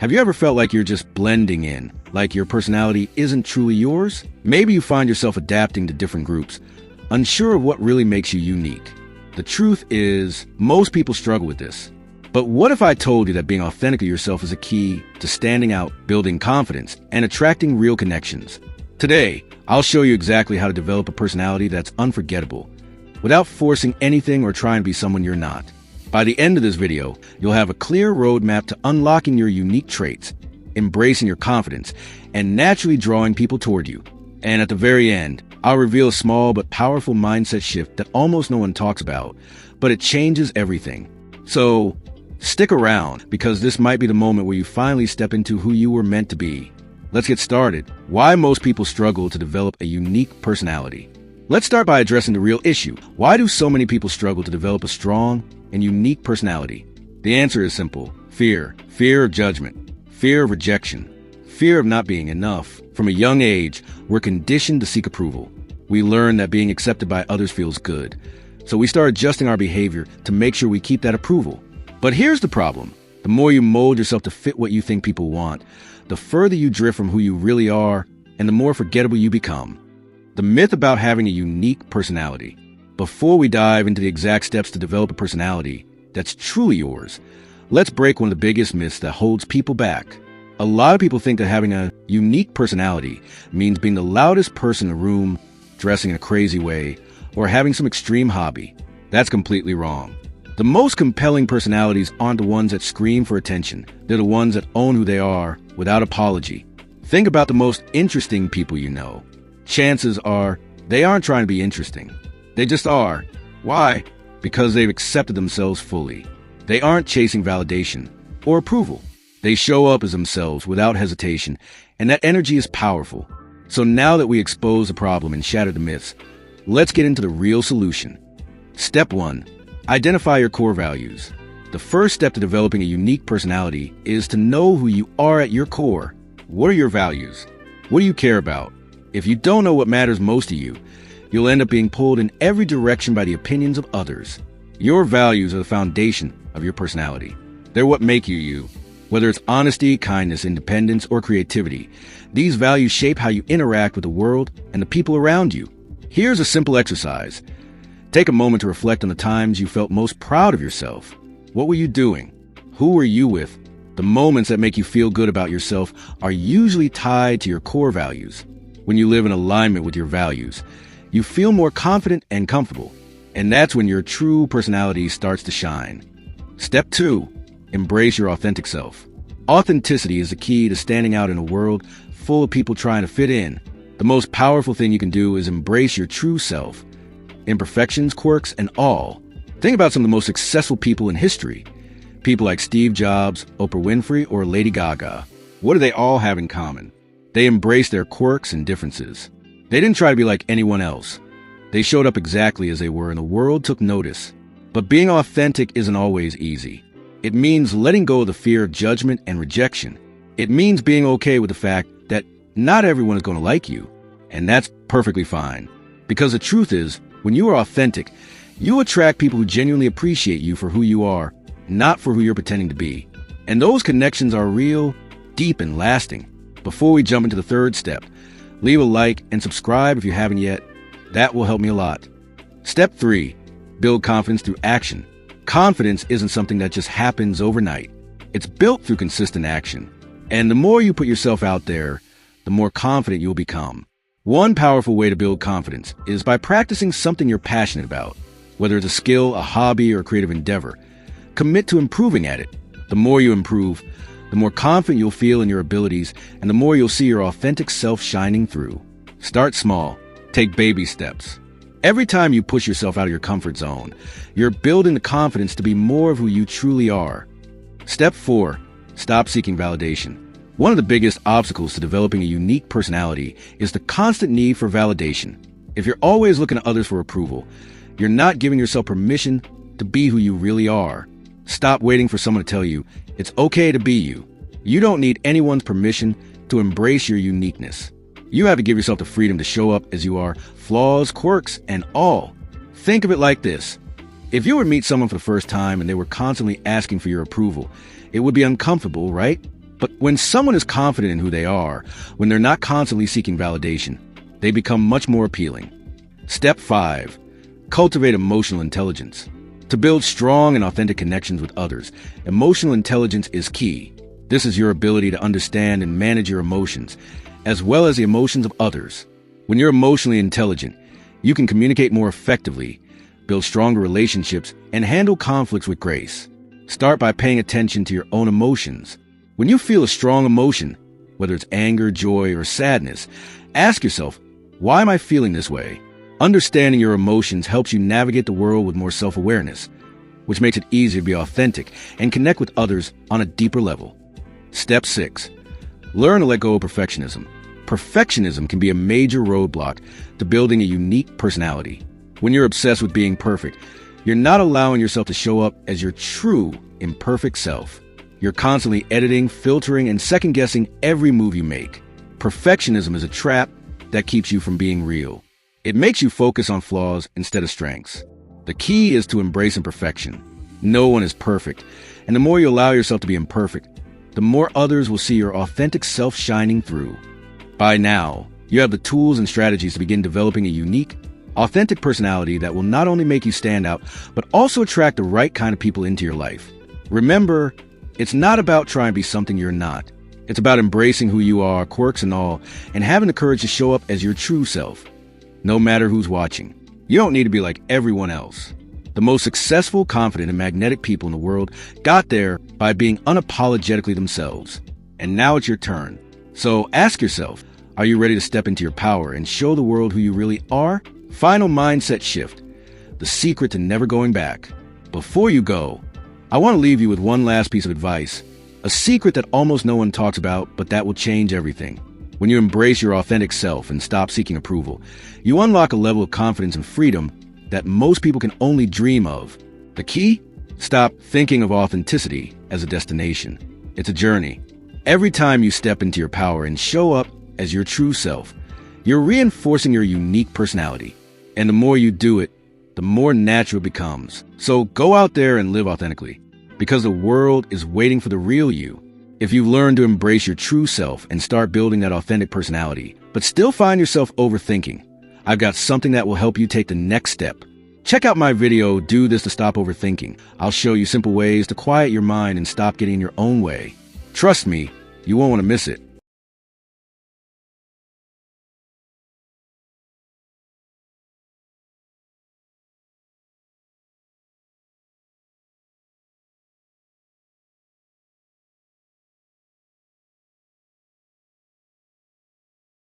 Have you ever felt like you're just blending in, like your personality isn't truly yours? Maybe you find yourself adapting to different groups, unsure of what really makes you unique. The truth is, most people struggle with this. But what if I told you that being authentic to yourself is a key to standing out, building confidence, and attracting real connections? Today, I'll show you exactly how to develop a personality that's unforgettable, without forcing anything or trying to be someone you're not. By the end of this video, you'll have a clear roadmap to unlocking your unique traits, embracing your confidence, and naturally drawing people toward you. And at the very end, I'll reveal a small but powerful mindset shift that almost no one talks about, but it changes everything. So, stick around, because this might be the moment where you finally step into who you were meant to be. Let's get started. Why most people struggle to develop a unique personality. Let's start by addressing the real issue. Why do so many people struggle to develop a strong and unique personality? The answer is simple. Fear. Fear of judgment. Fear of rejection. Fear of not being enough. From a young age, we're conditioned to seek approval. We learn that being accepted by others feels good. So we start adjusting our behavior to make sure we keep that approval. But here's the problem. The more you mold yourself to fit what you think people want, the further you drift from who you really are, and the more forgettable you become. The myth about having a unique personality. Before we dive into the exact steps to develop a personality that's truly yours, let's break one of the biggest myths that holds people back. A lot of people think that having a unique personality means being the loudest person in the room, dressing in a crazy way, or having some extreme hobby. That's completely wrong. The most compelling personalities aren't the ones that scream for attention. They're the ones that own who they are without apology. Think about the most interesting people you know. Chances are they aren't trying to be interesting. They just are. Why? Because they've accepted themselves fully. They aren't chasing validation or approval. They show up as themselves without hesitation, and that energy is powerful. So now that we expose the problem and shatter the myths, let's get into the real solution. Step 1. Identify your core values. The first step to developing a unique personality is to know who you are at your core. What are your values? What do you care about? If you don't know what matters most to you, you'll end up being pulled in every direction by the opinions of others. Your values are the foundation of your personality. They're what make you you. Whether it's honesty, kindness, independence, or creativity, these values shape how you interact with the world and the people around you. Here's a simple exercise. Take a moment to reflect on the times you felt most proud of yourself. What were you doing? Who were you with? The moments that make you feel good about yourself are usually tied to your core values. When you live in alignment with your values, you feel more confident and comfortable. And that's when your true personality starts to shine. Step 2. Embrace your authentic self. Authenticity is the key to standing out in a world full of people trying to fit in. The most powerful thing you can do is embrace your true self. Imperfections, quirks, and all. Think about some of the most successful people in history. People like Steve Jobs, Oprah Winfrey, or Lady Gaga. What do they all have in common? They embraced their quirks and differences. They didn't try to be like anyone else. They showed up exactly as they were, and the world took notice. But being authentic isn't always easy. It means letting go of the fear of judgment and rejection. It means being okay with the fact that not everyone is going to like you, and that's perfectly fine. Because the truth is, when you are authentic, you attract people who genuinely appreciate you for who you are, not for who you're pretending to be. And those connections are real, deep, and lasting. Before we jump into the third step, leave a like and subscribe if you haven't yet. That will help me a lot. Step 3. Build confidence through action. Confidence isn't something that just happens overnight. It's built through consistent action. And the more you put yourself out there, the more confident you'll become. One powerful way to build confidence is by practicing something you're passionate about. Whether it's a skill, a hobby, or a creative endeavor, commit to improving at it. The more you improve, the more confident you'll feel in your abilities, and the more you'll see your authentic self shining through. Start small. Take baby steps. Every time you push yourself out of your comfort zone, you're building the confidence to be more of who you truly are. Step 4. Stop seeking validation. One of the biggest obstacles to developing a unique personality is the constant need for validation. If you're always looking to others for approval, you're not giving yourself permission to be who you really are. Stop waiting for someone to tell you it's okay to be you. You don't need anyone's permission to embrace your uniqueness. You have to give yourself the freedom to show up as you are, flaws, quirks, and all. Think of it like this. If you were to meet someone for the first time and they were constantly asking for your approval, it would be uncomfortable, right? But when someone is confident in who they are, when they're not constantly seeking validation, they become much more appealing. Step 5. Cultivate emotional intelligence. To build strong and authentic connections with others, emotional intelligence is key. This is your ability to understand and manage your emotions, as well as the emotions of others. When you're emotionally intelligent, you can communicate more effectively, build stronger relationships, and handle conflicts with grace. Start by paying attention to your own emotions. When you feel a strong emotion, whether it's anger, joy, or sadness, ask yourself, why am I feeling this way? Understanding your emotions helps you navigate the world with more self-awareness, which makes it easier to be authentic and connect with others on a deeper level. Step 6. Learn to let go of perfectionism. Perfectionism can be a major roadblock to building a unique personality. When you're obsessed with being perfect, you're not allowing yourself to show up as your true, imperfect self. You're constantly editing, filtering, and second-guessing every move you make. Perfectionism is a trap that keeps you from being real. It makes you focus on flaws instead of strengths. The key is to embrace imperfection. No one is perfect, and the more you allow yourself to be imperfect, the more others will see your authentic self shining through. By now, you have the tools and strategies to begin developing a unique, authentic personality that will not only make you stand out, but also attract the right kind of people into your life. Remember, it's not about trying to be something you're not. It's about embracing who you are, quirks and all, and having the courage to show up as your true self. No matter who's watching, you don't need to be like everyone else. The most successful, confident, and magnetic people in the world got there by being unapologetically themselves. And now it's your turn. So ask yourself, are you ready to step into your power and show the world who you really are? Final mindset shift. The secret to never going back. Before you go, I want to leave you with one last piece of advice. A secret that almost no one talks about, but that will change everything. When you embrace your authentic self and stop seeking approval, you unlock a level of confidence and freedom that most people can only dream of. The key? Stop thinking of authenticity as a destination. It's a journey. Every time you step into your power and show up as your true self, you're reinforcing your unique personality. And the more you do it, the more natural it becomes. So go out there and live authentically, because the world is waiting for the real you. If you've learned to embrace your true self and start building that authentic personality, but still find yourself overthinking, I've got something that will help you take the next step. Check out my video, Do This to Stop Overthinking. I'll show you simple ways to quiet your mind and stop getting in your own way. Trust me, you won't want to miss it.